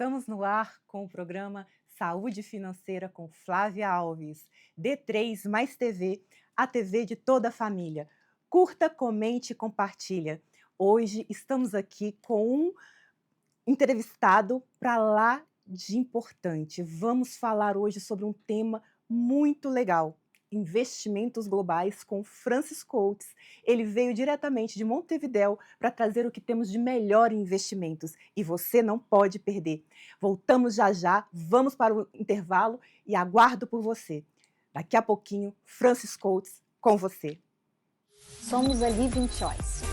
Estamos no ar com o programa Saúde Financeira com Flávia Alves. D3 mais TV, a TV de toda a família. Curta, comente e compartilha. Hoje estamos aqui com um entrevistado para lá de importante. Vamos falar hoje sobre um tema muito legal. Investimentos globais com Francis Coates. Ele veio diretamente de Montevidéu para trazer o que temos de melhor em investimentos e você não pode perder. Voltamos já já, vamos para o intervalo e aguardo por você. Daqui a pouquinho, Francis Coates com você. Somos a Living Choice,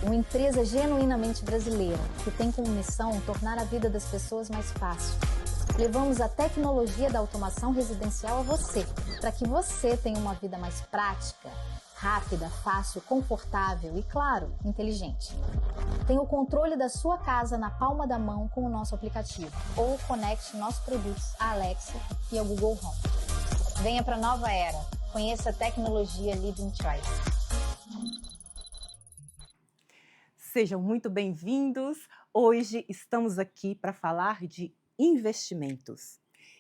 uma empresa genuinamente brasileira que tem como missão tornar a vida das pessoas mais fácil. Levamos a tecnologia da automação residencial a você, para que você tenha uma vida mais prática, rápida, fácil, confortável e, claro, inteligente. Tenha o controle da sua casa na palma da mão com o nosso aplicativo ou conecte nossos produtos à Alexa e ao Google Home. Venha para a nova era. Conheça a tecnologia Living Choice. Sejam muito bem-vindos. Hoje estamos aqui para falar de investimentos.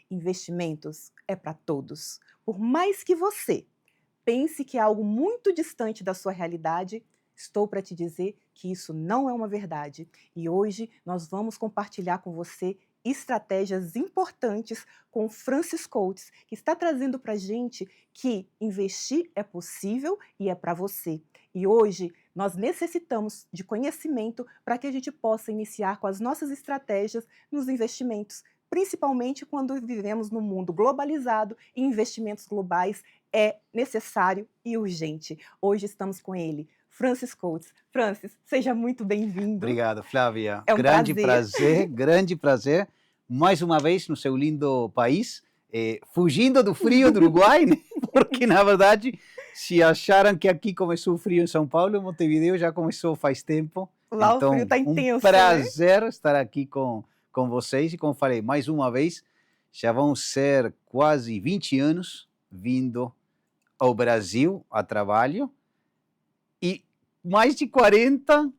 Investimentos é para todos. Por mais que você pense que é algo muito distante da sua realidade, estou para te dizer que isso não é uma verdade. E hoje nós vamos compartilhar com você estratégias importantes com Francis Coates, que está trazendo para a gente que investir é possível e é para você. E hoje nós necessitamos de conhecimento para que a gente possa iniciar com as nossas estratégias nos investimentos, principalmente quando vivemos num mundo globalizado e investimentos globais é necessário e urgente. Hoje estamos com ele, Francis Coates. Francis, seja muito bem-vindo. Obrigado, Flávia. É um grande prazer. grande prazer. Mais uma vez no seu lindo país, fugindo do frio do Uruguai, né? Porque, na verdade, se acharam que aqui começou o frio em São Paulo, Montevideo já começou faz tempo. Lá então, o frio está intenso, um prazer estar aqui com vocês. E como falei, mais uma vez, já vão ser quase 20 anos vindo ao Brasil a trabalho. E mais de 40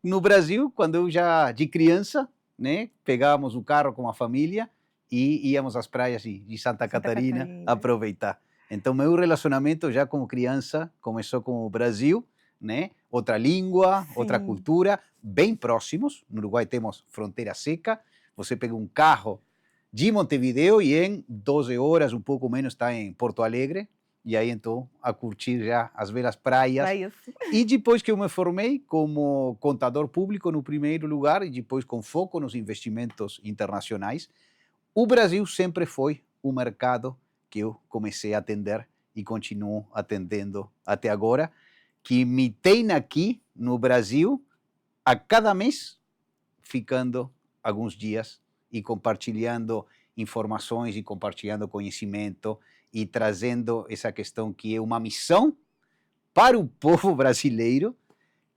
no Brasil, quando eu já de criança, né, pegávamos o carro com a família e íamos às praias de Santa Catarina aproveitar. Então, meu relacionamento já como criança começou com o Brasil, né? Outra língua, Sim. Outra cultura, bem próximos. No Uruguai temos fronteira seca. Você pega um carro de Montevideo e em 12 horas, um pouco menos, está em Porto Alegre. E aí, então, a curtir já as belas praias. E depois que eu me formei como contador público no primeiro lugar, e depois com foco nos investimentos internacionais, o Brasil sempre foi o mercado que eu comecei a atender e continuo atendendo até agora, que me tem aqui no Brasil a cada mês, ficando alguns dias e compartilhando informações e compartilhando conhecimento e trazendo essa questão que é uma missão para o povo brasileiro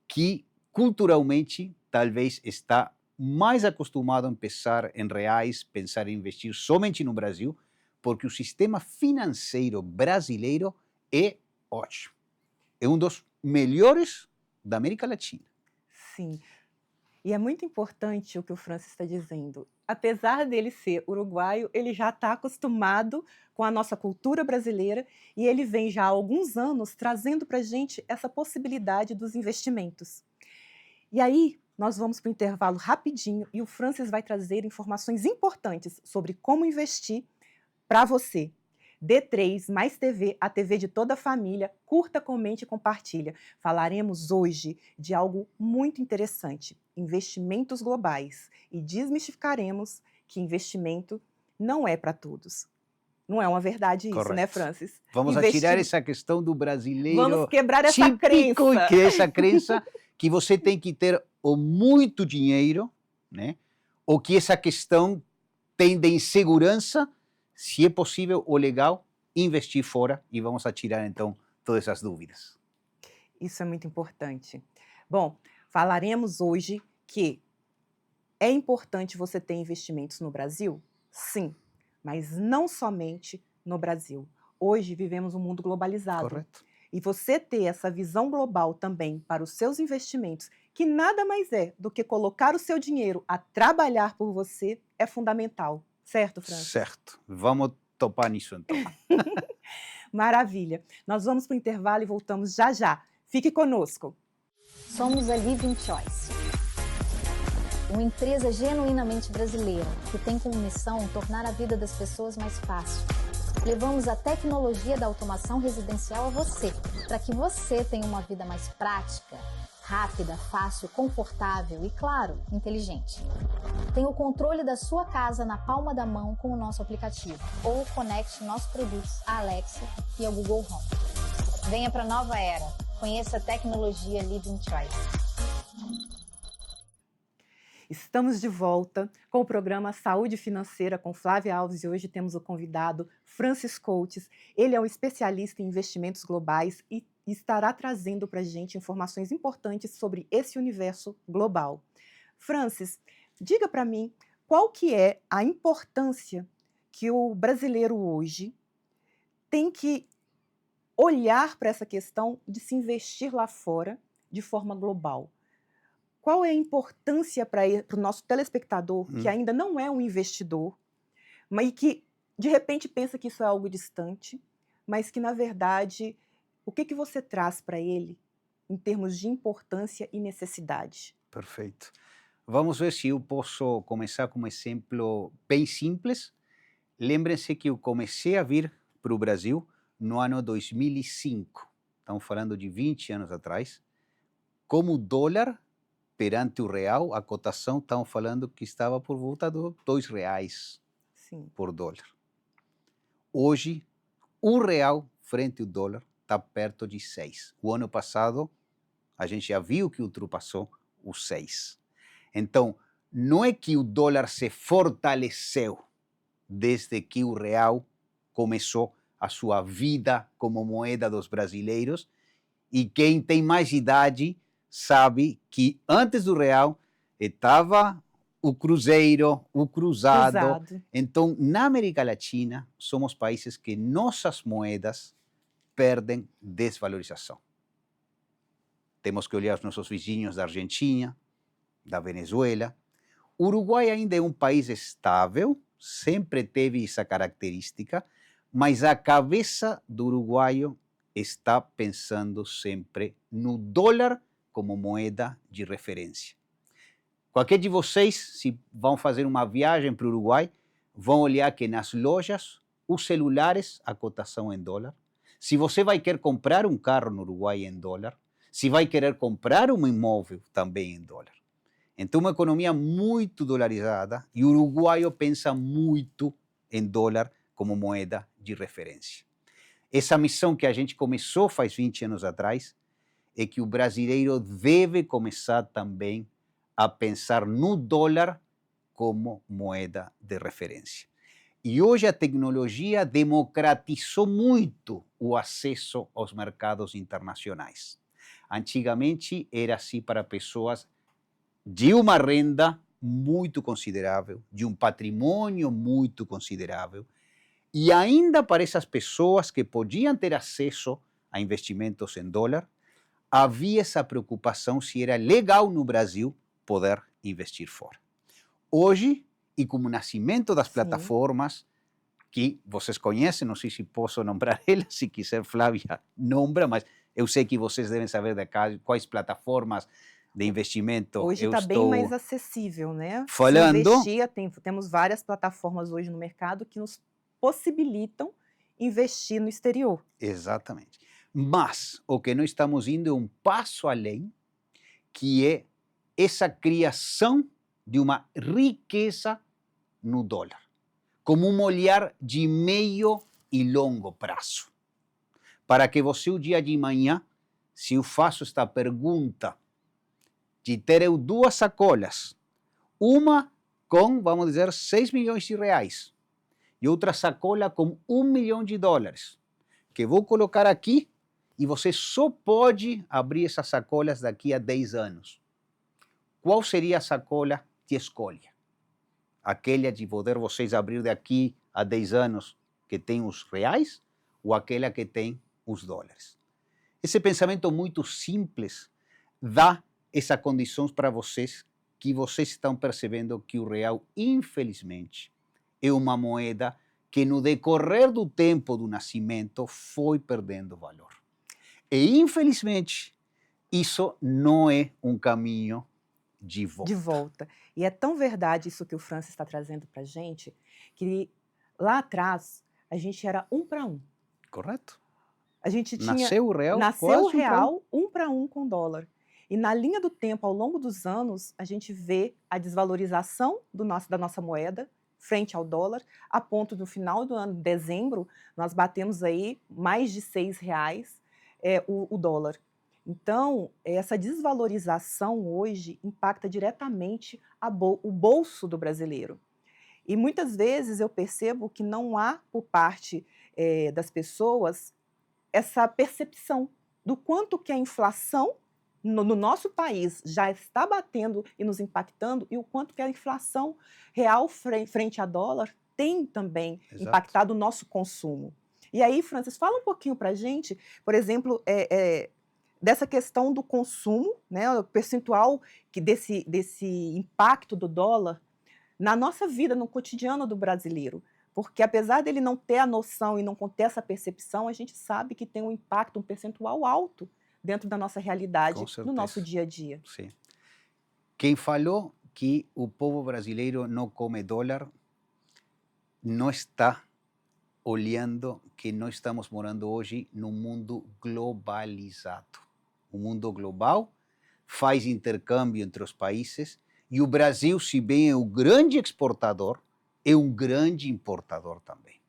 que culturalmente talvez está mais acostumado a pensar em reais, pensar em investir somente no Brasil, porque o sistema financeiro brasileiro é ótimo. É um dos melhores da América Latina. Sim. E é muito importante o que o Francis está dizendo. Apesar dele ser uruguaio, ele já está acostumado com a nossa cultura brasileira e ele vem já há alguns anos trazendo para a gente essa possibilidade dos investimentos. E aí, nós vamos para o intervalo rapidinho e o Francis vai trazer informações importantes sobre como investir para você. D3 mais TV, a TV de toda a família, curta, comente e compartilha. Falaremos hoje de algo muito interessante, investimentos globais, e desmistificaremos que investimento não é para todos. Não é uma verdade isso, Correto. Né, Francis? Vamos tirar essa questão do brasileiro Vamos quebrar essa típico, crença. que é essa crença que você tem que ter ou muito dinheiro, né? Ou que essa questão tem de insegurança, se é possível ou legal, investir fora, e vamos tirar então todas essas dúvidas. Isso é muito importante. Bom, falaremos hoje que é importante você ter investimentos no Brasil? Sim, mas não somente no Brasil. Hoje vivemos um mundo globalizado. Correto. E você ter essa visão global também para os seus investimentos, que nada mais é do que colocar o seu dinheiro a trabalhar por você, é fundamental. Certo, Francis? Certo. Vamos topar nisso então. Maravilha. Nós vamos para o intervalo e voltamos já já. Fique conosco. Somos a Living Choice, uma empresa genuinamente brasileira que tem como missão tornar a vida das pessoas mais fácil. Levamos a tecnologia da automação residencial a você, para que você tenha uma vida mais prática, rápida, fácil, confortável e, claro, inteligente. Tenha o controle da sua casa na palma da mão com o nosso aplicativo ou conecte nossos produtos à Alexa e ao Google Home. Venha para a nova era. Conheça a tecnologia Living Choice. Estamos de volta com o programa Saúde Financeira com Flávia Alves e hoje temos o convidado Francis Coates. Ele é um especialista em investimentos globais e estará trazendo para a gente informações importantes sobre esse universo global. Francis, diga para mim qual que é a importância que o brasileiro hoje tem que olhar para essa questão de se investir lá fora de forma global. Qual é a importância para o nosso telespectador que ainda não é um investidor, mas que de repente pensa que isso é algo distante, mas que na verdade, o que você traz para ele em termos de importância e necessidade? Perfeito. Vamos ver se eu posso começar com um exemplo bem simples. Lembrem-se que eu comecei a vir para o Brasil no ano 2005. Estamos falando de 20 anos atrás. Como o dólar perante o real, a cotação, estamos falando que estava por volta de R$ 2 Sim. por dólar. Hoje, o real frente ao dólar está perto de 6. O ano passado, a gente já viu que ultrapassou os 6. Então, não é que o dólar se fortaleceu desde que o real começou a sua vida como moeda dos brasileiros, e quem tem mais idade sabe que antes do real estava o cruzeiro, o cruzado. Então, na América Latina, somos países que nossas moedas perdem desvalorização. Temos que olhar os nossos vizinhos da Argentina, da Venezuela. O Uruguai ainda é um país estável, sempre teve essa característica, mas a cabeça do uruguaio está pensando sempre no dólar como moeda de referência. Qualquer de vocês, se vão fazer uma viagem para o Uruguai, vão olhar que nas lojas, os celulares, a cotação em dólar. Se você vai querer comprar um carro no Uruguai em dólar, se vai querer comprar um imóvel também em dólar. Então, uma economia muito dolarizada e o uruguaio pensa muito em dólar como moeda de referência. Essa missão que a gente começou faz 20 anos atrás é que o brasileiro deve começar também a pensar no dólar como moeda de referência. E hoje a tecnologia democratizou muito o acesso aos mercados internacionais. Antigamente era assim para pessoas de uma renda muito considerável, de um patrimônio muito considerável, e ainda para essas pessoas que podiam ter acesso a investimentos em dólar, havia essa preocupação se era legal no Brasil poder investir fora. Hoje, e com o nascimento das plataformas, que vocês conhecem, não sei se posso nombrar elas, se quiser Flávia nombra, mas eu sei que vocês devem saber de quais plataformas de investimento hoje está bem mais acessível, né? Falando. Se investir, temos várias plataformas hoje no mercado que nos possibilitam investir no exterior. Exatamente. Mas o que nós estamos indo é um passo além, que é essa criação de uma riqueza no dólar, como um olhar de meio e longo prazo. Para que você, o dia de manhã, se eu faço esta pergunta, de ter eu duas sacolas, uma com, vamos dizer, 6 milhões de reais, e outra sacola com $1 milhão, que vou colocar aqui, e você só pode abrir essas sacolas daqui a 10 anos. Qual seria a sacola que escolha? Aquela de poder vocês abrir daqui a 10 anos que tem os reais ou aquela que tem os dólares? Esse pensamento muito simples dá essa condições para vocês que vocês estão percebendo que o real, infelizmente, é uma moeda que no decorrer do tempo do nascimento foi perdendo valor. E, infelizmente, isso não é um caminho de volta. De volta. E é tão verdade isso que o Francis está trazendo para a gente, que lá atrás a gente era 1 para 1. Correto? A gente tinha... Nasceu o real, Nasceu quase o 1 para 1. real 1 para 1 com o dólar. E na linha do tempo, ao longo dos anos, a gente vê a desvalorização da nossa moeda frente ao dólar, a ponto do final do ano, dezembro, nós batemos aí mais de R$ 6 o dólar. Então, essa desvalorização hoje impacta diretamente o bolso do brasileiro. E muitas vezes eu percebo que não há, por parte das pessoas, essa percepção do quanto que a inflação no nosso país já está batendo e nos impactando, e o quanto que a inflação real frente a dólar tem também impactado o nosso consumo. E aí, Francis, fala um pouquinho para a gente, por exemplo, dessa questão do consumo, né, o percentual desse impacto do dólar na nossa vida, no cotidiano do brasileiro. Porque apesar dele não ter a noção e não ter essa percepção, a gente sabe que tem um impacto, um percentual alto dentro da nossa realidade, no nosso dia a dia. Sim. Quem falou que o povo brasileiro não come dólar não está olhando que nós estamos morando hoje num mundo globalizado. O mundo global faz intercâmbio entre os países e o Brasil, se bem é o grande exportador, é um grande importador também.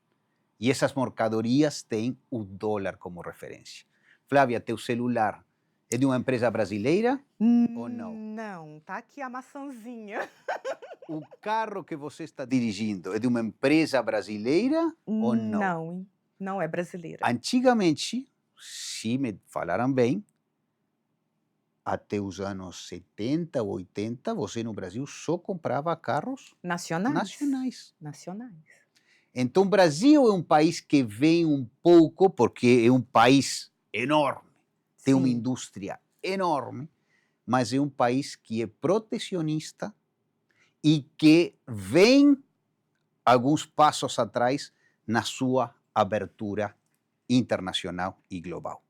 E essas mercadorias têm o dólar como referência. Flávia, teu celular é de uma empresa brasileira ou não? Não, tá aqui a maçãzinha. O carro que você está dirigindo é de uma empresa brasileira ou não? Não, não é brasileira. Antigamente, se me falaram bem, até os anos 70, 80, você no Brasil só comprava carros nacionais. Então, o Brasil é um país que vem um pouco, porque é um país enorme, tem uma indústria enorme, mas é um país que é protecionista e que vem alguns passos atrás na sua abertura internacional e global.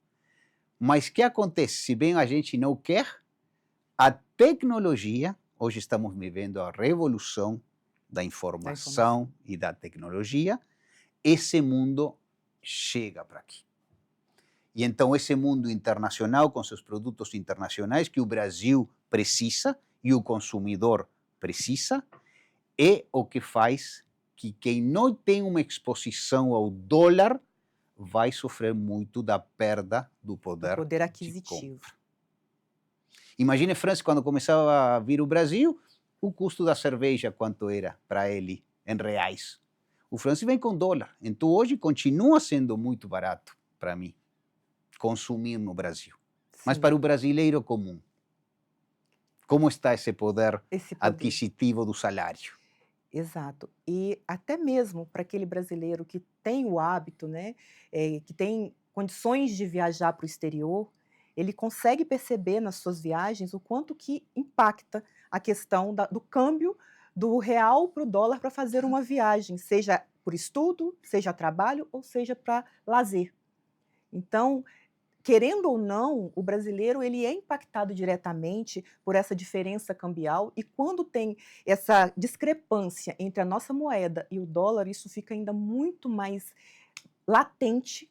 Mas o que acontece? Se bem a gente não quer, a tecnologia, hoje estamos vivendo a revolução da informação e da tecnologia, esse mundo chega para aqui. E então esse mundo internacional, com seus produtos internacionais, que o Brasil precisa e o consumidor precisa, é o que faz que quem não tem uma exposição ao dólar vai sofrer muito da perda do poder aquisitivo. Imagine, Francis, quando começava a vir o Brasil, o custo da cerveja, quanto era para ele em reais. O Francis vem com dólar, então hoje continua sendo muito barato para mim consumir no Brasil. Mas para o brasileiro comum, como está esse poder adquisitivo do salário? Exato. E até mesmo para aquele brasileiro que tem o hábito, né, que tem condições de viajar para o exterior, ele consegue perceber nas suas viagens o quanto que impacta a questão do câmbio do real para o dólar para fazer uma viagem, seja por estudo, seja trabalho ou seja para lazer. Então, querendo ou não, o brasileiro ele é impactado diretamente por essa diferença cambial, e quando tem essa discrepância entre a nossa moeda e o dólar, isso fica ainda muito mais latente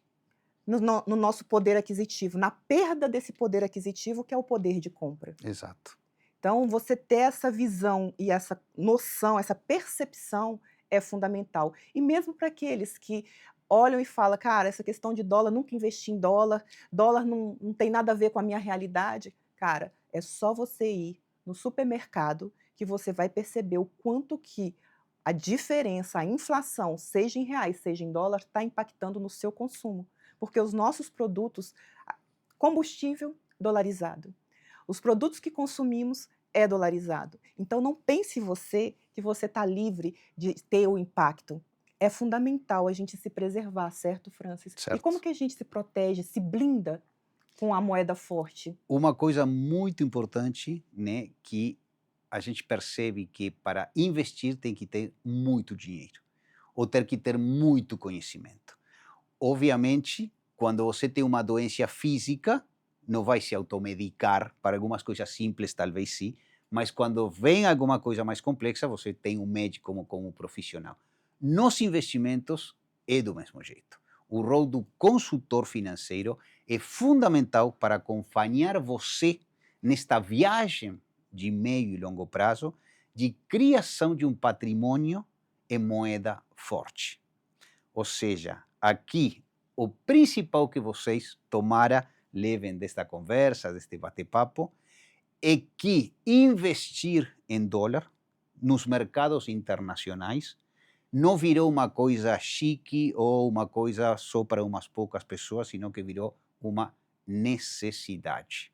no nosso poder aquisitivo, na perda desse poder aquisitivo, que é o poder de compra. Exato. Então, você ter essa visão e essa noção, essa percepção é fundamental. E mesmo para aqueles que olham e falam, cara, essa questão de dólar, nunca investi em dólar, dólar não tem nada a ver com a minha realidade. Cara, é só você ir no supermercado que você vai perceber o quanto que a diferença, a inflação, seja em reais, seja em dólar, está impactando no seu consumo. Porque os nossos produtos, combustível dolarizado, os produtos que consumimos é dolarizado. Então não pense você que você está livre de ter o impacto. É fundamental a gente se preservar, certo, Francis? Certo. E como que a gente se protege, se blinda com a moeda forte? Uma coisa muito importante, né, que a gente percebe que para investir tem que ter muito dinheiro, ou ter que ter muito conhecimento. Obviamente, quando você tem uma doença física, não vai se automedicar, para algumas coisas simples talvez sim, mas quando vem alguma coisa mais complexa, você tem um médico como profissional. Nos investimentos é do mesmo jeito. O rol do consultor financeiro é fundamental para acompanhar você nesta viagem de meio e longo prazo de criação de um patrimônio em moeda forte. Ou seja, aqui o principal que vocês levem desta conversa, deste bate-papo, é que investir em dólar nos mercados internacionais não virou uma coisa chique ou uma coisa só para umas poucas pessoas, sino que virou uma necessidade.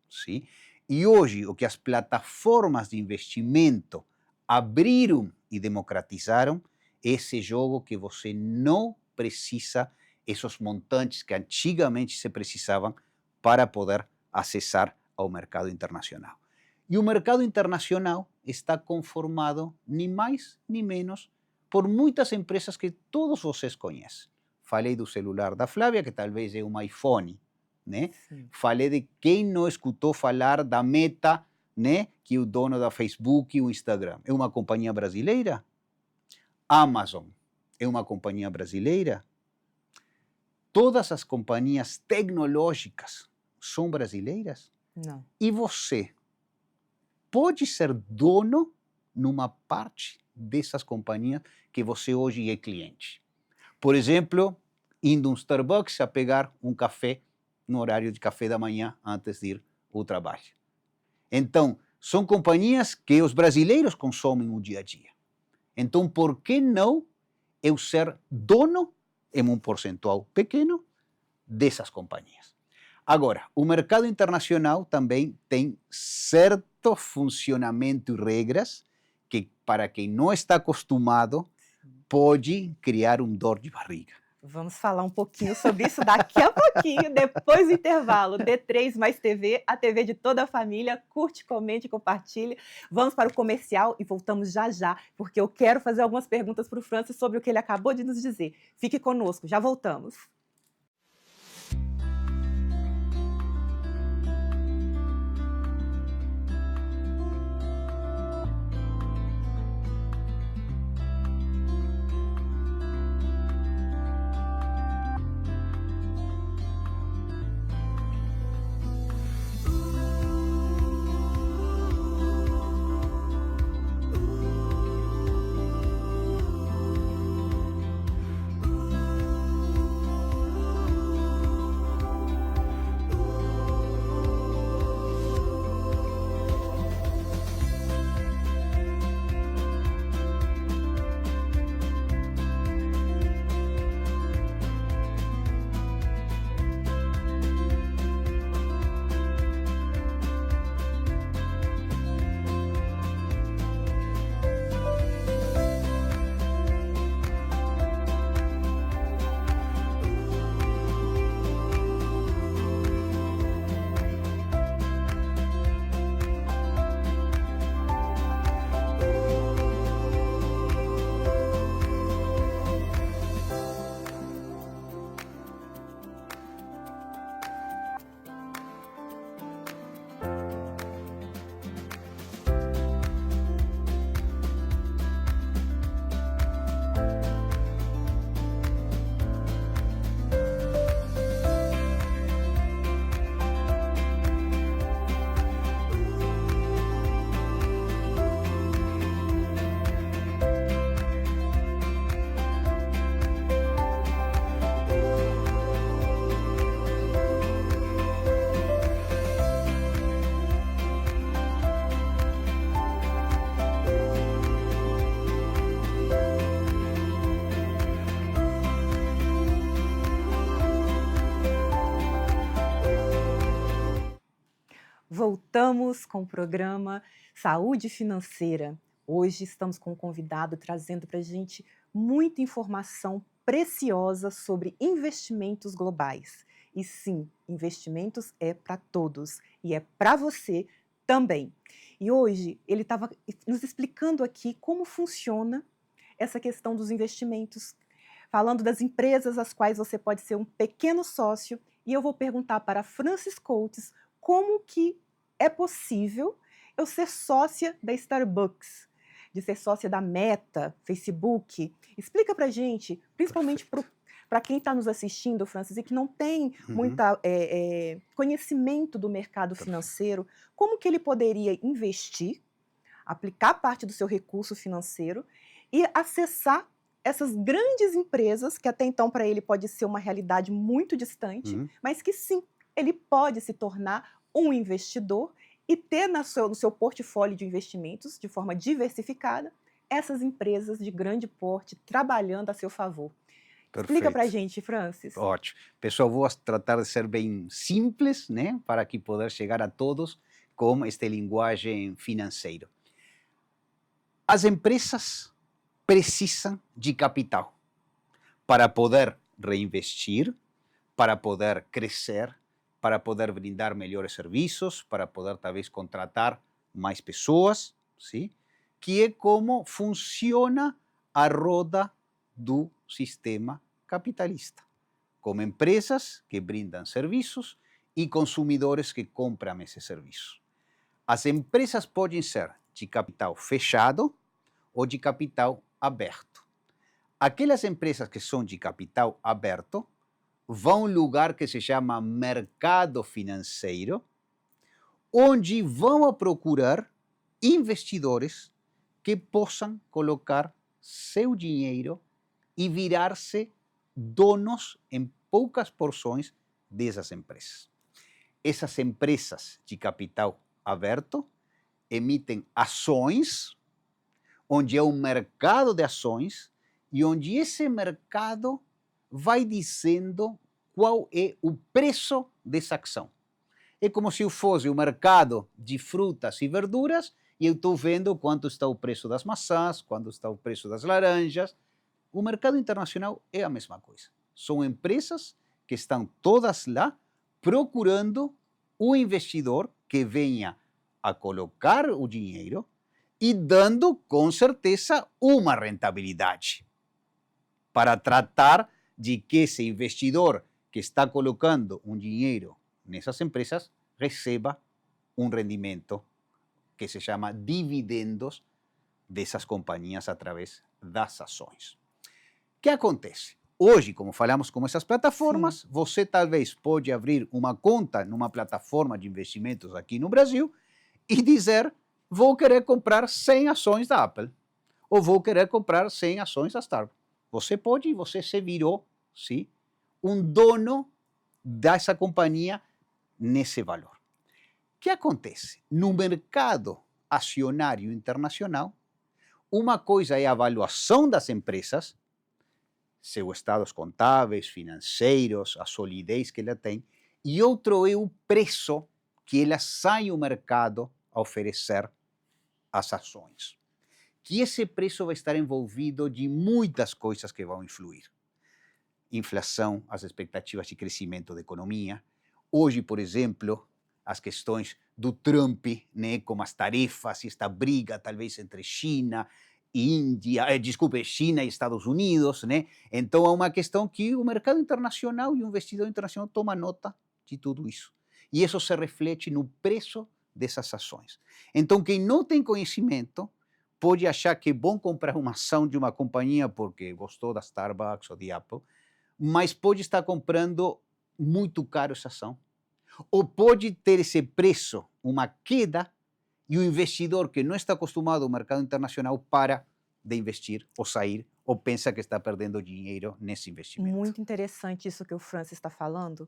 Sim? E hoje, o que as plataformas de investimento abriram e democratizaram é esse jogo que você não precisa esses montantes que antigamente se precisavam para poder acessar ao mercado internacional. E o mercado internacional está conformado, nem mais nem menos, por muitas empresas que todos vocês conhecem. Falei do celular da Flávia, que talvez é um iPhone, né? Sim. Falei de quem não escutou falar da Meta, né? Que é o dono da Facebook e o Instagram. É uma companhia brasileira? Amazon é uma companhia brasileira? Todas as companhias tecnológicas são brasileiras? Não. E você pode ser dono numa parte dessas companhias que você hoje é cliente. Por exemplo, indo a um Starbucks a pegar um café no horário de café da manhã antes de ir ao trabalho. Então, são companhias que os brasileiros consomem no dia a dia. Então, por que não eu ser dono em um percentual pequeno dessas companhias? Agora, o mercado internacional também tem certo funcionamento e regras que, para quem não está acostumado, pode criar dor de barriga. Vamos falar um pouquinho sobre isso daqui a pouquinho, depois do intervalo. D3 mais TV, a TV de toda a família. Curte, comente, compartilhe. Vamos para o comercial e voltamos já já, porque eu quero fazer algumas perguntas para o Francis sobre o que ele acabou de nos dizer. Fique conosco, já voltamos. Voltamos com o programa Saúde Financeira. Hoje estamos com um convidado trazendo para a gente muita informação preciosa sobre investimentos globais. E sim, investimentos é para todos e é para você também. E hoje ele estava nos explicando aqui como funciona essa questão dos investimentos, falando das empresas às quais você pode ser um pequeno sócio. E eu vou perguntar para Francis Coates como que é possível eu ser sócia da Starbucks, de ser sócia da Meta, Facebook. Explica para gente, principalmente para quem está nos assistindo, Francis, e que não tem muita conhecimento do mercado financeiro, como que ele poderia investir, aplicar parte do seu recurso financeiro e acessar essas grandes empresas, que até então para ele pode ser uma realidade muito distante, mas que sim, ele pode se tornar um investidor e ter no seu portfólio de investimentos, de forma diversificada, essas empresas de grande porte trabalhando a seu favor. Explica para a gente, Francis. Ótimo. Pessoal, vou tratar de ser bem simples, né, para que poder chegar a todos com esta linguagem financeira. As empresas precisam de capital para poder reinvestir, para poder crescer, para poder brindar melhores serviços, para poder talvez contratar mais pessoas, sim? Que é como funciona a roda do sistema capitalista, como empresas que brindam serviços e consumidores que compram esses serviços. As empresas podem ser de capital fechado ou de capital aberto. Aquelas empresas que são de capital aberto vão a um lugar que se chama mercado financeiro, onde vão a procurar investidores que possam colocar seu dinheiro e virar-se donos em poucas porções dessas empresas. Essas empresas de capital aberto emitem ações, onde é um mercado de ações e onde esse mercado vai dizendo qual é o preço dessa ação. É como se eu fosse o mercado de frutas e verduras e eu estou vendo quanto está o preço das maçãs, quanto está o preço das laranjas. O mercado internacional é a mesma coisa. São empresas que estão todas lá procurando um investidor que venha a colocar o dinheiro e dando, com certeza, uma rentabilidade para tratar de que esse investidor que está colocando um dinheiro nessas empresas receba um rendimento que se chama dividendos dessas companhias através das ações. O que acontece? Hoje, como falamos com essas plataformas, você talvez pode abrir uma conta numa plataforma de investimentos aqui no Brasil e dizer, vou querer comprar 100 ações da Apple, ou vou querer comprar 100 ações da Starbucks. Você pode, você se virou, sim, um dono dessa companhia nesse valor. O que acontece? No mercado acionário internacional, uma coisa é a avaliação das empresas, seus estados contábeis, financeiros, a solidez que ela tem, e outro é o preço que ela sai ao mercado a oferecer as ações. Que esse preço vai estar envolvido de muitas coisas que vão influir. Inflação, as expectativas de crescimento da economia. Hoje, por exemplo, as questões do Trump, né, como as tarefas e esta briga, talvez, entre China e China e Estados Unidos, né? Então, é uma questão que o mercado internacional e o investidor internacional toma nota de tudo isso. E isso se reflete no preço dessas ações. Então, quem não tem conhecimento pode achar que é bom comprar uma ação de uma companhia porque gostou da Starbucks ou de Apple, mas pode estar comprando muito caro essa ação. Ou pode ter esse preço, uma queda, e o investidor que não está acostumado ao mercado internacional para de investir ou sair, ou pensa que está perdendo dinheiro nesse investimento. Muito interessante isso que o Francis está falando,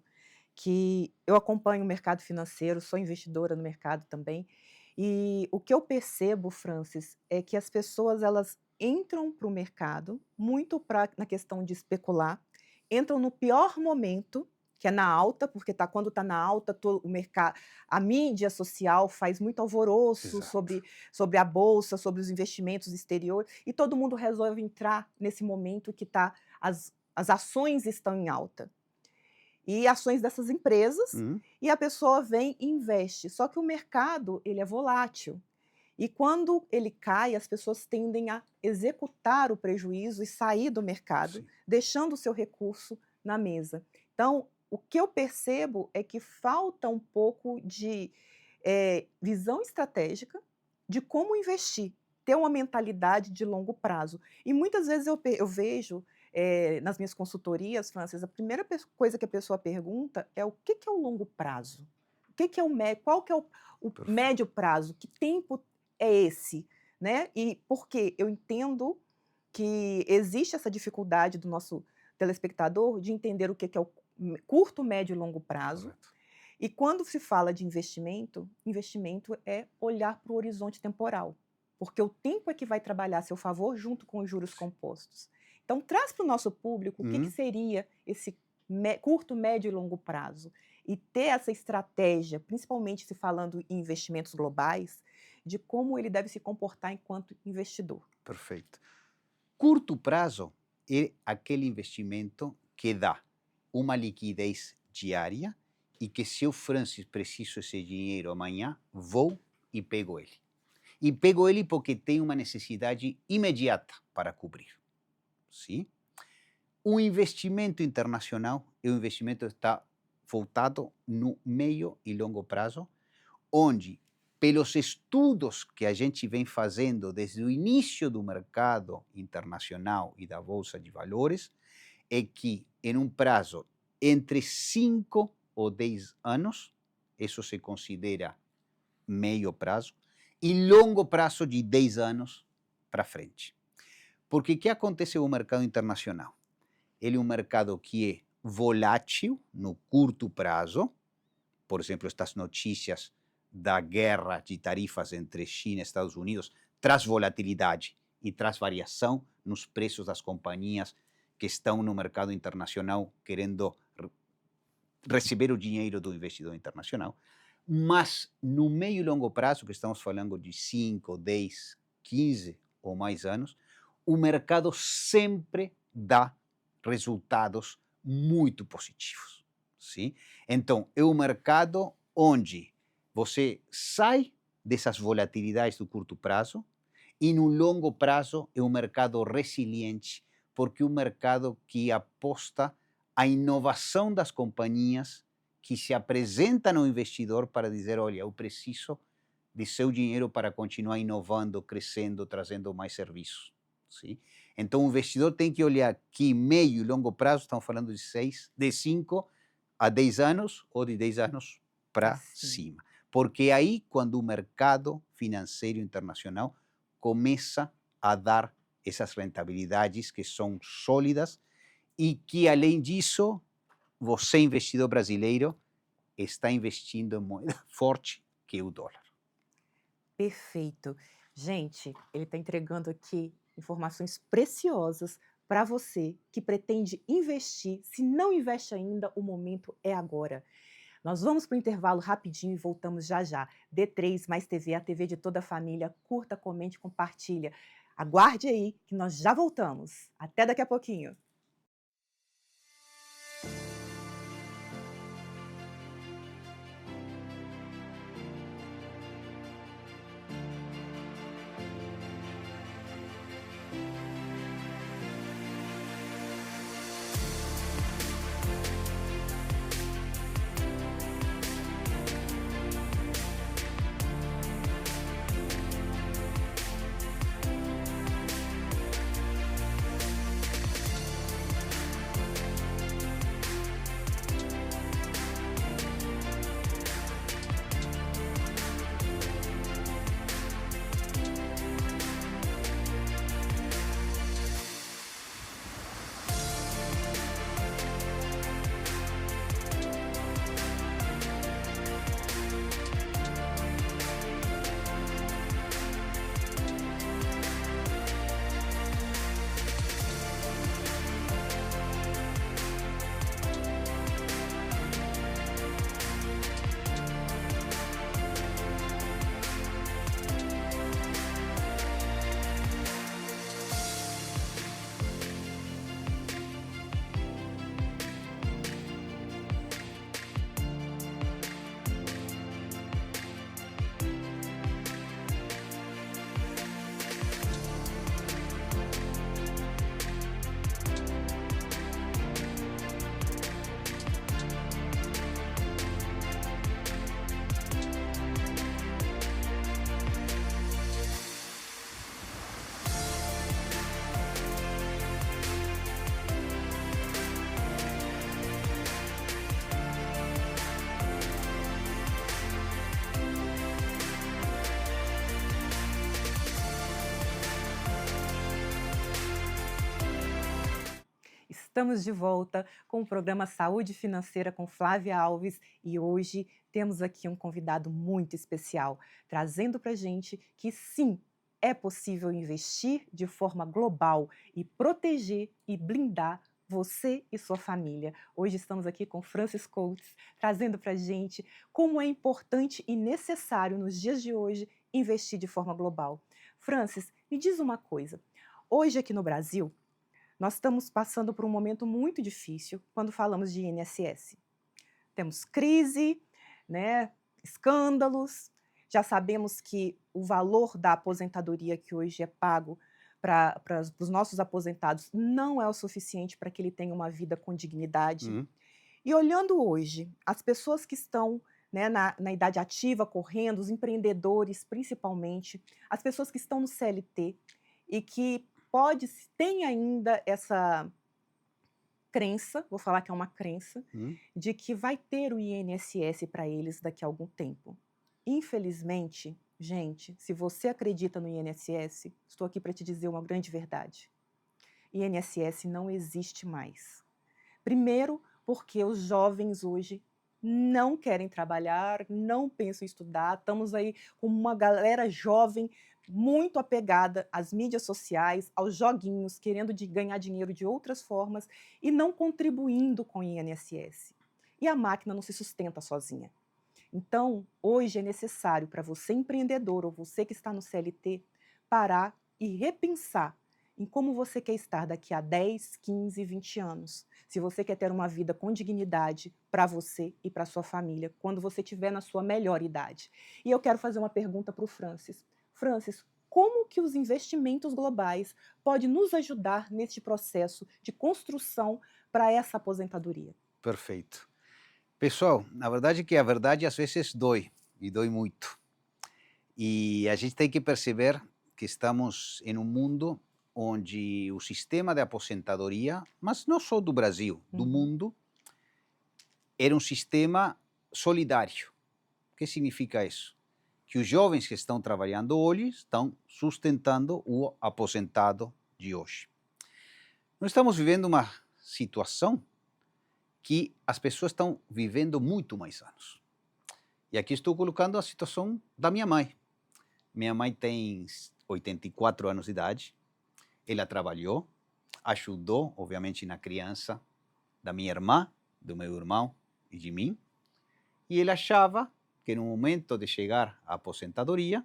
que eu acompanho o mercado financeiro, sou investidora no mercado também, e o que eu percebo, Francis, é que as pessoas elas entram para o mercado muito na questão de especular, entram no pior momento, que é na alta, porque quando está na alta, o mercado, a mídia social faz muito alvoroço sobre a bolsa, sobre os investimentos exteriores, e todo mundo resolve entrar nesse momento que as ações estão em alta. e ações dessas empresas, Uhum. e a pessoa vem e investe. Só que o mercado, ele é volátil. E quando ele cai, as pessoas tendem a executar o prejuízo e sair do mercado, Sim. deixando o seu recurso na mesa. Então, o que eu percebo é que falta um pouco de visão estratégica de como investir, ter uma mentalidade de longo prazo. E muitas vezes eu vejo nas minhas consultorias, Francis, a primeira coisa que a pessoa pergunta é o que é o longo prazo? O que é qual que é o Perfeito. médio prazo? Que tempo é esse? Né? E porque eu entendo que existe essa dificuldade do nosso telespectador de entender o que é o curto, médio e longo prazo. Correto. E quando se fala de investimento, investimento é olhar para o horizonte temporal, porque o tempo é que vai trabalhar a seu favor junto com os juros compostos. Então, traz para o nosso público o que Uhum. seria esse curto, médio e longo prazo. E ter essa estratégia, principalmente se falando em investimentos globais, de como ele deve se comportar enquanto investidor. Perfeito. Curto prazo é aquele investimento que dá uma liquidez diária e que se eu, Francis, preciso esse dinheiro amanhã, vou e pego ele. E pego ele porque tem uma necessidade imediata para cobrir. Sim? O investimento internacional é um investimento que está voltado no meio e longo prazo, onde, pelos estudos que a gente vem fazendo desde o início do mercado internacional e da Bolsa de Valores, é que em um prazo entre 5 ou 10 anos, isso se considera meio prazo, e longo prazo de 10 anos para frente. Porque o que acontece no mercado internacional? Ele é um mercado que é volátil no curto prazo, por exemplo, estas notícias da guerra de tarifas entre China e Estados Unidos traz volatilidade e traz variação nos preços das companhias que estão no mercado internacional querendo receber o dinheiro do investidor internacional. Mas no meio e longo prazo, que estamos falando de 5, 10, 15 ou mais anos, o mercado sempre dá resultados muito positivos. Sim? Então, é um mercado onde você sai dessas volatilidades do curto prazo e no longo prazo é um mercado resiliente, porque é um mercado que aposta a inovação das companhias que se apresentam ao investidor para dizer, olha, eu preciso de seu dinheiro para continuar inovando, crescendo, trazendo mais serviços. Sim? Então, o investidor tem que olhar que meio e longo prazo, estamos falando de 5 a 10 anos ou de 10 anos para cima. Porque é aí quando o mercado financeiro internacional começa a dar essas rentabilidades que são sólidas e que, além disso, você, investidor brasileiro, está investindo em moeda forte, que é o dólar. Perfeito. Gente, ele está entregando aqui informações preciosas para você que pretende investir. Se não investe ainda, o momento é agora. Nós vamos para o intervalo rapidinho e voltamos já já. D3 mais TV, a TV de toda a família. Curta, comente, compartilha. Aguarde aí que nós já voltamos. Até daqui a pouquinho. Estamos de volta com o programa Saúde Financeira com Flávia Alves e hoje temos aqui um convidado muito especial, trazendo para a gente que sim, é possível investir de forma global e proteger e blindar você e sua família. Hoje estamos aqui com Francis Coates, trazendo para a gente como é importante e necessário nos dias de hoje investir de forma global. Francis, me diz uma coisa, hoje aqui no Brasil, nós estamos passando por um momento muito difícil quando falamos de INSS. Temos crise, né, escândalos, já sabemos que o valor da aposentadoria que hoje é pago para os nossos aposentados não é o suficiente para que ele tenha uma vida com dignidade. Uhum. E olhando hoje, as pessoas que estão, né, na idade ativa, correndo, os empreendedores principalmente, as pessoas que estão no CLT e que tem ainda essa crença, vou falar que é uma crença, Uhum. de que vai ter o INSS para eles daqui a algum tempo. Infelizmente, gente, se você acredita no INSS, estou aqui para te dizer uma grande verdade. INSS não existe mais. Primeiro, porque os jovens hoje não querem trabalhar, não pensam em estudar, estamos aí com uma galera jovem muito apegada às mídias sociais, aos joguinhos, querendo ganhar dinheiro de outras formas e não contribuindo com o INSS. E a máquina não se sustenta sozinha. Então, hoje é necessário para você empreendedor ou você que está no CLT parar e repensar em como você quer estar daqui a 10, 15, 20 anos. Se você quer ter uma vida com dignidade para você e para sua família, quando você estiver na sua melhor idade. E eu quero fazer uma pergunta para o Francis. Francis, como que os investimentos globais podem nos ajudar neste processo de construção para essa aposentadoria? Perfeito. Pessoal, na verdade que a verdade às vezes dói, e dói muito. E a gente tem que perceber que estamos em um mundo onde o sistema de aposentadoria, mas não só do Brasil, do mundo, era um sistema solidário. O que significa isso? Que os jovens que estão trabalhando hoje estão sustentando o aposentado de hoje. Nós estamos vivendo uma situação que as pessoas estão vivendo muito mais anos. E aqui estou colocando a situação da minha mãe. Minha mãe tem 84 anos de idade. Ela trabalhou, ajudou, obviamente, na criança da minha irmã, do meu irmão e de mim. E ele achava que no momento de chegar à aposentadoria,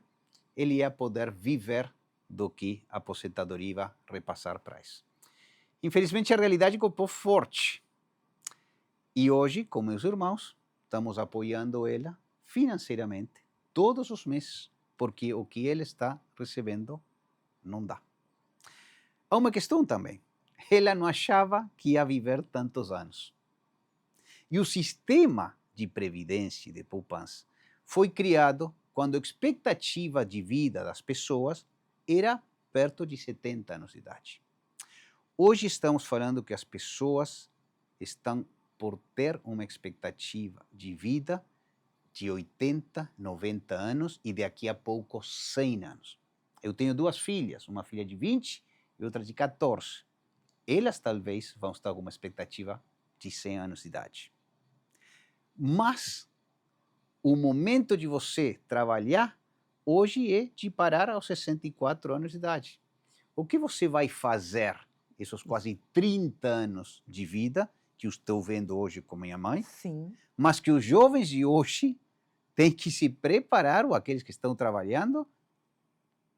ele ia poder viver do que a aposentadoria ia repassar para isso. Infelizmente, a realidade golpeou forte. E hoje, com meus irmãos, estamos apoiando ela financeiramente todos os meses, porque o que ele está recebendo não dá. Há uma questão também. Ela não achava que ia viver tantos anos. E o sistema de previdência e de poupança foi criado quando a expectativa de vida das pessoas era perto de 70 anos de idade. Hoje estamos falando que as pessoas estão por ter uma expectativa de vida de 80, 90 anos e daqui a pouco 100 anos. Eu tenho duas filhas, uma filha de 20 e outra de 14. Elas talvez vão estar com uma expectativa de 100 anos de idade. Mas o momento de você trabalhar hoje é de parar aos 64 anos de idade. O que você vai fazer esses quase 30 anos de vida que eu estou vendo hoje com minha mãe? Sim. Mas que os jovens de hoje têm que se preparar, ou aqueles que estão trabalhando,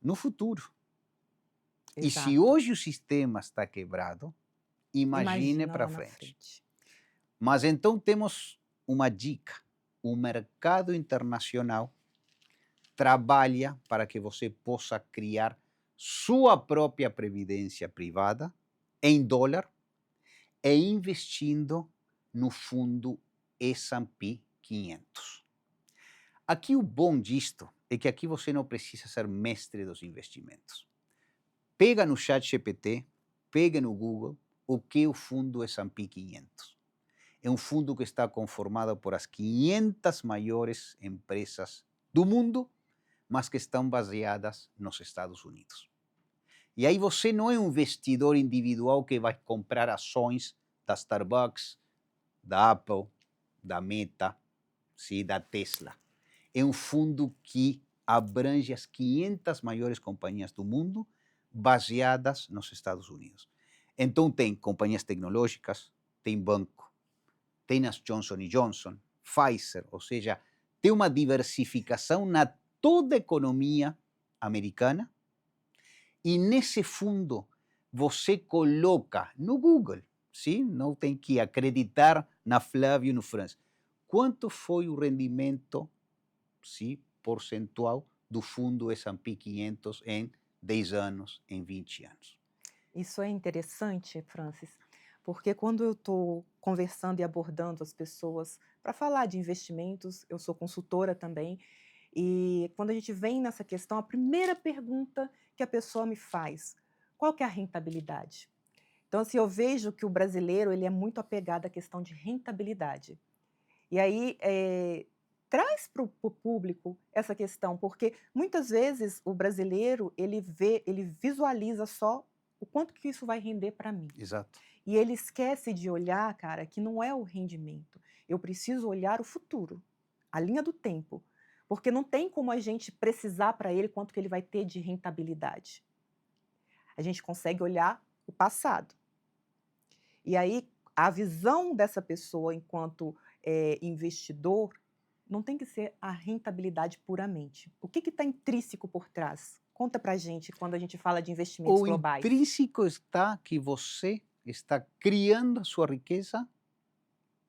no futuro. E se Exato. hoje o sistema está quebrado, imagine Imagina para lá na frente. Mas então temos uma dica. O mercado internacional trabalha para que você possa criar sua própria previdência privada em dólar e investindo no fundo S&P 500. Aqui o bom disto é que aqui você não precisa ser mestre dos investimentos. Pega no ChatGPT, pega no Google o que é o fundo S&P 500. É um fundo que está conformado por as 500 maiores empresas do mundo, mas que estão baseadas nos Estados Unidos. E aí você não é um investidor individual que vai comprar ações da Starbucks, da Apple, da Meta, sim, da Tesla. É um fundo que abrange as 500 maiores companhias do mundo, baseadas nos Estados Unidos. Então tem companhias tecnológicas, tem banco, tem as Johnson Johnson, Pfizer, ou seja, tem uma diversificação na toda a economia americana. E nesse fundo você coloca no Google, sim? Não tem que acreditar na Flávio no França. Quanto foi o rendimento, sim, percentual do fundo S&P 500 em 10 anos, em 20 anos? Isso é interessante, Francis, porque quando eu estou conversando e abordando as pessoas para falar de investimentos, eu sou consultora também, e quando a gente vem nessa questão, a primeira pergunta que a pessoa me faz: qual que é a rentabilidade? Então, assim, eu vejo que o brasileiro ele é muito apegado à questão de rentabilidade. E aí, traz para o público essa questão, porque muitas vezes o brasileiro ele visualiza só o quanto que isso vai render para mim. Exato. E ele esquece de olhar, cara, que não é o rendimento. Eu preciso olhar o futuro, a linha do tempo. Porque não tem como a gente precisar para ele quanto que ele vai ter de rentabilidade. A gente consegue olhar o passado. E aí, a visão dessa pessoa enquanto investidor não tem que ser a rentabilidade puramente. O que está intrínseco por trás? Conta para a gente quando a gente fala de investimentos O globais. intrínseco está que você está criando a sua riqueza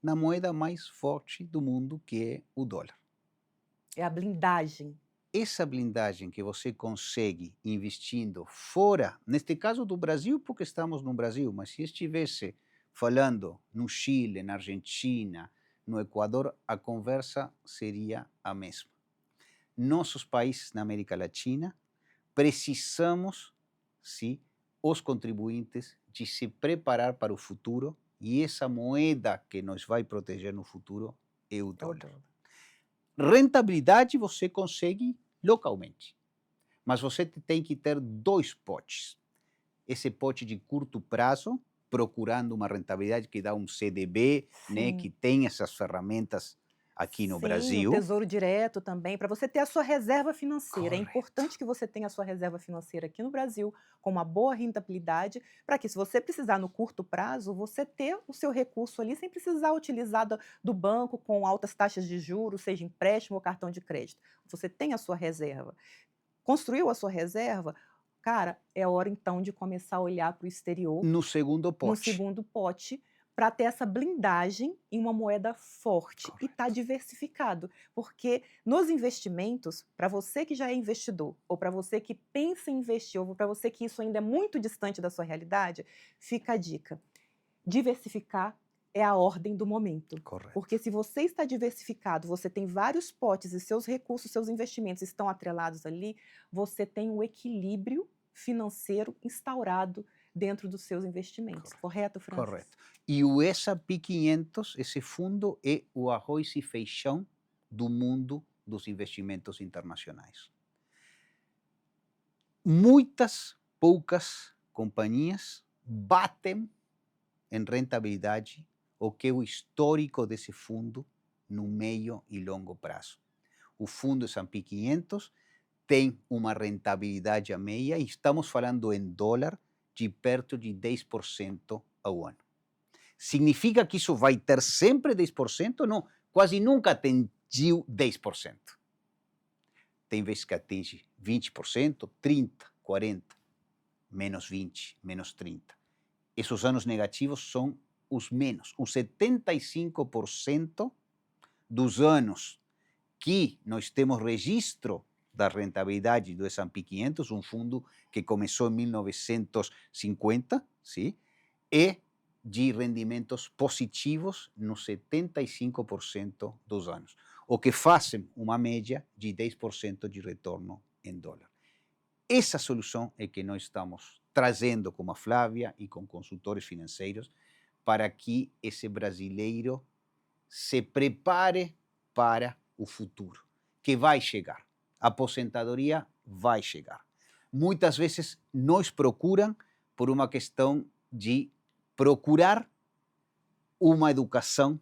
na moeda mais forte do mundo, que é o dólar. É a blindagem. Essa blindagem que você consegue investindo fora, neste caso do Brasil, porque estamos no Brasil, mas se estivesse falando no Chile, na Argentina, no Equador, a conversa seria a mesma. Nossos países na América Latina precisamos, sim, os contribuintes, de se preparar para o futuro, e essa moeda que nos vai proteger no futuro é o É o dólar. dólar. Rentabilidade você consegue localmente, mas você tem que ter dois potes. Esse pote de curto prazo, procurando uma rentabilidade que dá um CDB, né, que Sim. tem essas ferramentas aqui no Sim, o Brasil. Tesouro Direto também, para você ter a sua reserva financeira. É Correto. importante que você tenha a sua reserva financeira aqui no Brasil, com uma boa rentabilidade, para que, se você precisar no curto prazo, você ter o seu recurso ali sem precisar utilizar do banco com altas taxas de juros, seja empréstimo ou cartão de crédito. Você tem a sua reserva. Construiu a sua reserva? Cara, é hora então de começar a olhar para o exterior, No segundo no pote. segundo pote, para ter essa blindagem em uma moeda forte e Correto. estar diversificado. Porque nos investimentos, para você que já é investidor, ou para você que pensa em investir, ou para você que isso ainda é muito distante da sua realidade, fica a dica: diversificar é a ordem do momento. Correto. Porque se você está diversificado, você tem vários potes e seus recursos, seus investimentos estão atrelados ali, você tem um equilíbrio financeiro instaurado dentro dos seus investimentos. Correto, Francis? Correto. E o S&P 500, esse fundo, é o arroz e feijão do mundo dos investimentos internacionais. Muitas poucas companhias batem em rentabilidade o que é o histórico desse fundo no meio e longo prazo. O fundo S&P 500 tem uma rentabilidade a meia, e estamos falando em dólar, de perto de 10% ao ano. Significa que isso vai ter sempre 10%? Não, quase nunca atingiu 10%. Tem vezes que atinge 20%, 30%, 40%, menos 20%, menos 30%. Esses anos negativos são os menos. Os 75% dos anos que nós temos registro da rentabilidade do S&P 500, um fundo que começou em 1950, sim, é de rendimentos positivos nos 75% dos anos, o que fazem uma média de 10% de retorno em dólar. Essa solução é que nós estamos trazendo com a Flávia e com consultores financeiros para que esse brasileiro se prepare para o futuro, que vai chegar. A aposentadoria vai chegar. muitas vezes nos procuram por uma questão de procurar uma educação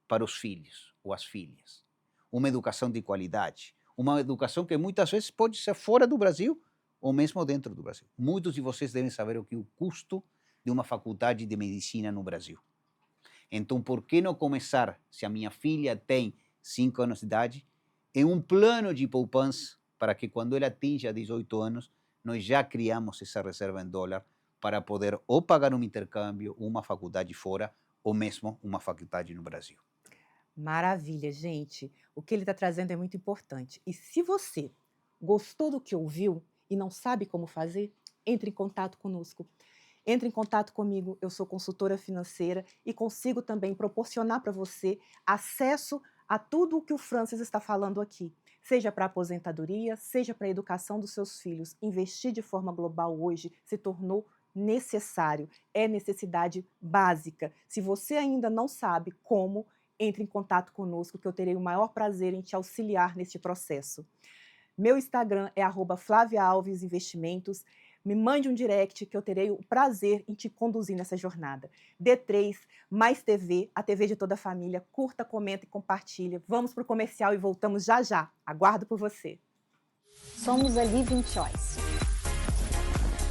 para os filhos ou as filhas, uma educação de qualidade, uma educação que muitas vezes pode ser fora do Brasil ou mesmo dentro do Brasil. Muitos de vocês devem saber o que é o custo de uma faculdade de medicina no Brasil. Então, por que não começar, se a minha filha tem 5 anos de idade, em um plano de poupança para que quando ela atinja 18 anos, nós já criamos essa reserva em dólar para poder ou pagar um intercâmbio, uma faculdade fora, ou mesmo uma faculdade no Brasil. Maravilha, gente. O que ele está trazendo é muito importante. E se você gostou do que ouviu e não sabe como fazer, entre em contato conosco. Entre em contato comigo, eu sou consultora financeira e consigo também proporcionar para você acesso a tudo o que o Francis está falando aqui. Seja para a aposentadoria, seja para a educação dos seus filhos. Investir de forma global hoje se tornou necessário, é necessidade básica. Se você ainda não sabe como, entre em contato conosco que eu terei o maior prazer em te auxiliar neste processo. Meu Instagram é @FlaviaAlvesInvestimentos. Me mande um direct que eu terei o prazer em te conduzir nessa jornada. D3, Mais TV, a TV de toda a família. Curta, comenta e compartilha. Vamos para o comercial e voltamos já já. Aguardo por você. Somos a Living Choice,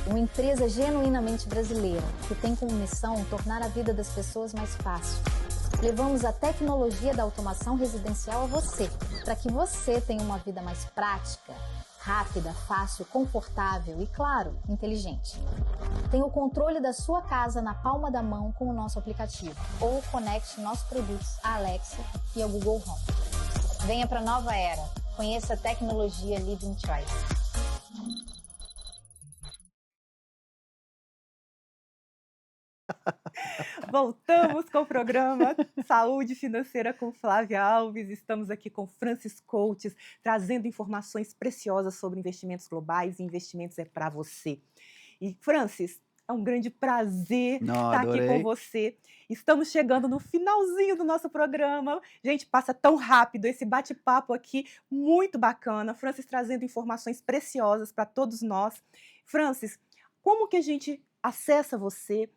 uma empresa genuinamente brasileira que tem como missão tornar a vida das pessoas mais fácil. Levamos a tecnologia da automação residencial a você, para que você tenha uma vida mais prática, rápida, fácil, confortável e, claro, inteligente. Tenha o controle da sua casa na palma da mão com o nosso aplicativo ou conecte nossos produtos à Alexa e ao Google Home. Venha para a nova era. Conheça a tecnologia Living Choice. Voltamos com o programa Saúde Financeira com Flávia Alves. Estamos aqui com Francis Coates, trazendo informações preciosas sobre investimentos globais e investimentos é para você. E, Francis, é um grande prazer estar aqui com você. Estamos chegando no finalzinho do nosso programa. Gente, passa tão rápido esse bate-papo aqui, muito bacana. Francis trazendo informações preciosas para todos nós. Francis, como que a gente acessa você?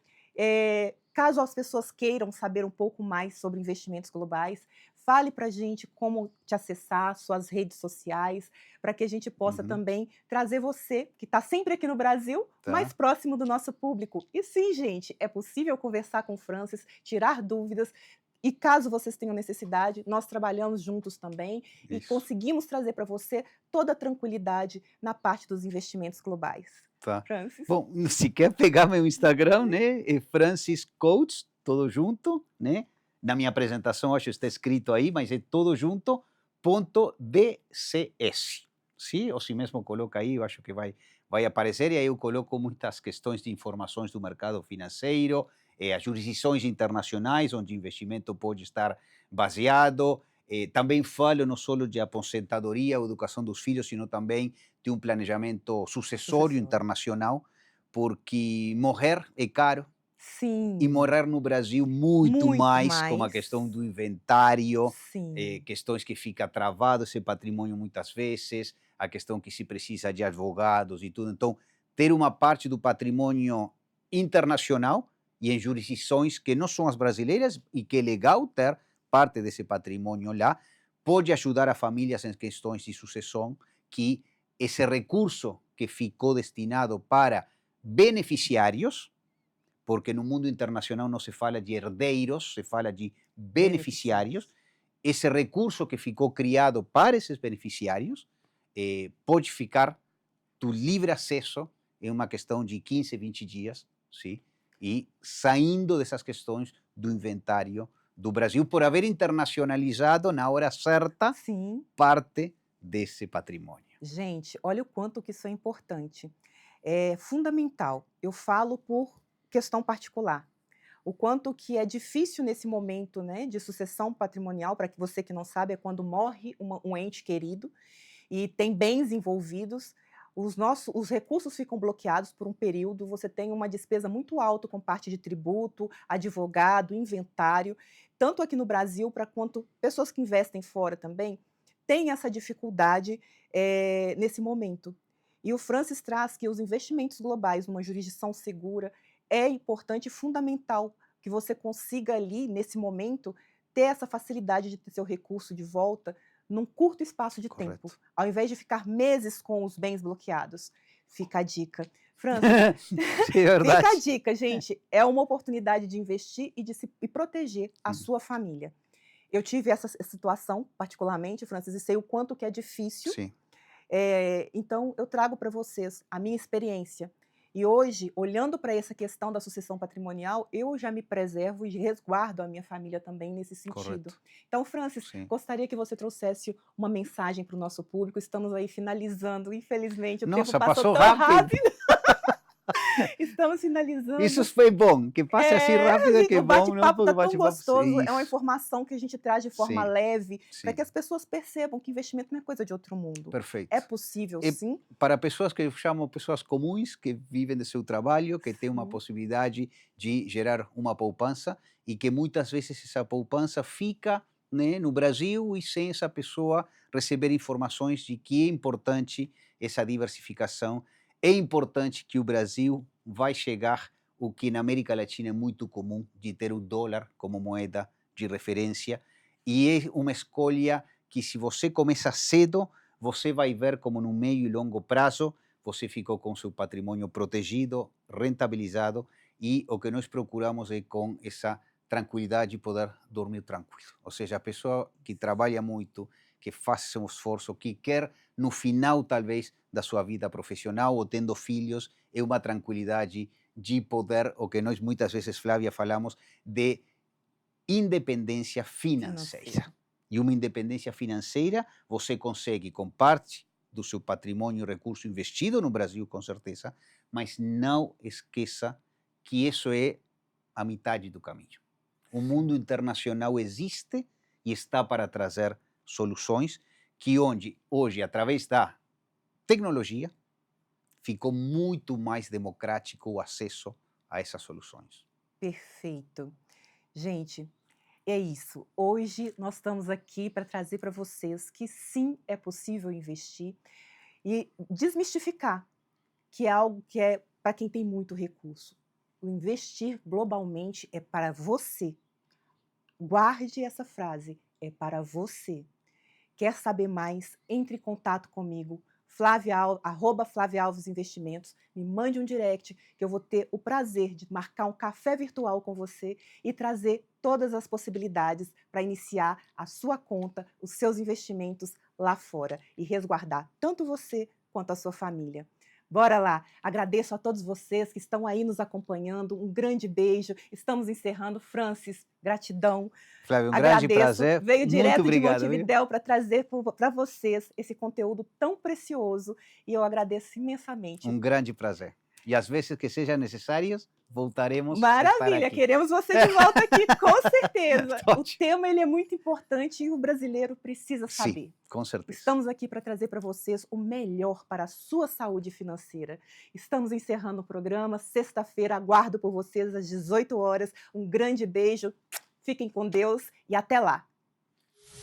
Caso as pessoas queiram saber um pouco mais sobre investimentos globais, fale para a gente como te acessar, suas redes sociais, para que a gente possa também trazer você, que está sempre aqui no Brasil, mais próximo do nosso público. E sim, gente, é possível conversar com o Francis, tirar dúvidas. E caso vocês tenham necessidade, nós trabalhamos juntos também e conseguimos trazer para você toda a tranquilidade na parte dos investimentos globais. Tá. Francis. Bom, se quer pegar meu Instagram, né, é Francis Coates, tudo junto, né? Na minha apresentação acho que está escrito aí, mas é tudo junto, .dcs, sim? Ou se mesmo coloca aí, eu acho que vai aparecer, e aí eu coloco muitas questões de informações do mercado financeiro, as jurisdições internacionais onde o investimento pode estar baseado. Também falo não só de aposentadoria ou educação dos filhos, sino também de um planejamento sucessório internacional, porque morrer é caro. Sim. E morrer no Brasil muito mais, como a questão do inventário, questões que fica travado esse patrimônio muitas vezes, a questão que se precisa de advogados e tudo. Então, ter uma parte do patrimônio internacional e em jurisdições que não são as brasileiras, e que é legal ter parte desse patrimônio lá, pode ajudar a famílias em questões de sucessão, que esse recurso que ficou destinado para beneficiários, porque no mundo internacional não se fala de herdeiros, se fala de beneficiários, esse recurso que ficou criado para esses beneficiários pode ficar do livre acesso em uma questão de 15, 20 dias, sim? E saindo dessas questões do inventário do Brasil, por haver internacionalizado na hora certa parte desse patrimônio. Gente, olha o quanto que isso é importante. É fundamental. Eu falo por questão particular. O quanto que é difícil nesse momento, né, de sucessão patrimonial, para que você que não sabe, é quando morre um ente querido e tem bens envolvidos, os recursos ficam bloqueados por um período, você tem uma despesa muito alta com parte de tributo, advogado, inventário, tanto aqui no Brasil quanto pessoas que investem fora também, têm essa dificuldade nesse momento. E o Francis traz que os investimentos globais numa jurisdição segura é importante e fundamental que você consiga ali, nesse momento, ter essa facilidade de ter seu recurso de volta num curto espaço de tempo, Correto. ao invés de ficar meses com os bens bloqueados. Fica a dica. Francis, Sim, é fica a verdade. dica, gente. É uma oportunidade de investir e de se e proteger a sua família. Eu tive essa situação, particularmente, Francis, e sei o quanto que é difícil. Sim, Então, eu trago para vocês a minha experiência. E hoje, olhando para essa questão da sucessão patrimonial, eu já me preservo e resguardo a minha família também nesse sentido. correto. Então, Francis, Sim. gostaria que você trouxesse uma mensagem para o nosso público. Estamos aí finalizando, infelizmente, o tempo Nossa, passou passou tão rápido. rápido. Estamos finalizando. Isso foi bom, que passe assim rápido, gente, que é o bom, bate-papo não? Porque está o tão bate-papo, gostoso, é uma isso, informação que a gente traz de forma sim, leve, para sim, que as pessoas percebam que investimento não é coisa de outro mundo. perfeito. É possível, E sim. para pessoas que eu chamo pessoas comuns, que vivem do seu trabalho, que têm uma Sim. possibilidade de gerar uma poupança e que muitas vezes essa poupança fica, né, no Brasil e sem essa pessoa receber informações de que é importante essa diversificação, é importante que o Brasil vai chegar o que na América Latina é muito comum, de ter o dólar como moeda de referência, e é uma escolha que, se você começa cedo, você vai ver como no meio e longo prazo você ficou com seu patrimônio protegido, rentabilizado, e o que nós procuramos é com essa tranquilidade de poder dormir tranquilo. Ou seja, a pessoa que trabalha muito, que faz um esforço, que quer no final talvez da sua vida profissional ou tendo filhos, é uma tranquilidade de poder, o que nós muitas vezes, Flávia, falamos de independência financeira. Financeira. E uma independência financeira você consegue com parte do seu patrimônio, recurso investido no Brasil, com certeza, mas não esqueça que isso é a metade do caminho. O mundo internacional existe e está para trazer soluções que hoje, através da tecnologia, ficou muito mais democrático o acesso a essas soluções. Perfeito. Gente, é isso. Hoje nós estamos aqui para trazer para vocês que sim, é possível investir e desmistificar que é algo que é para quem tem muito recurso. O investir globalmente é para você. Guarde essa frase, é para você. Quer saber mais? Entre em contato comigo, @Flávia Alves Investimentos, me mande um direct que eu vou ter o prazer de marcar um café virtual com você e trazer todas as possibilidades para iniciar a sua conta, os seus investimentos lá fora e resguardar tanto você quanto a sua família. Bora lá! Agradeço a todos vocês que estão aí nos acompanhando. Um grande beijo. Estamos encerrando. Francis, gratidão. Flávio, um grande prazer. Veio Muito direto obrigado, de Montevidéu para trazer para vocês esse conteúdo tão precioso e eu agradeço imensamente. Um grande prazer. E às vezes que sejam necessários, voltaremos a estar Maravilha, aqui. queremos você de volta aqui, com certeza. O Ótimo. tema ele é muito importante e o brasileiro precisa Sim, saber. com certeza. Estamos aqui para trazer para vocês o melhor para a sua saúde financeira. Estamos encerrando o programa. Sexta-feira, aguardo por vocês às 18 horas. Um grande beijo, fiquem com Deus e até lá.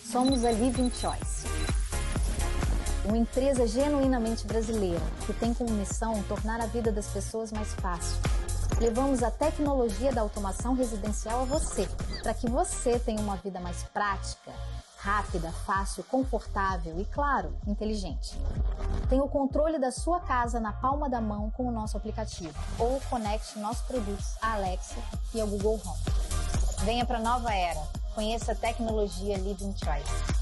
Somos a Living Choice, uma empresa genuinamente brasileira que tem como missão tornar a vida das pessoas mais fácil. Levamos a tecnologia da automação residencial a você, para que você tenha uma vida mais prática, rápida, fácil, confortável e, claro, inteligente. Tenha o controle da sua casa na palma da mão com o nosso aplicativo ou conecte nossos produtos à Alexa e ao Google Home. Venha para a nova era. Conheça a tecnologia Living Choice.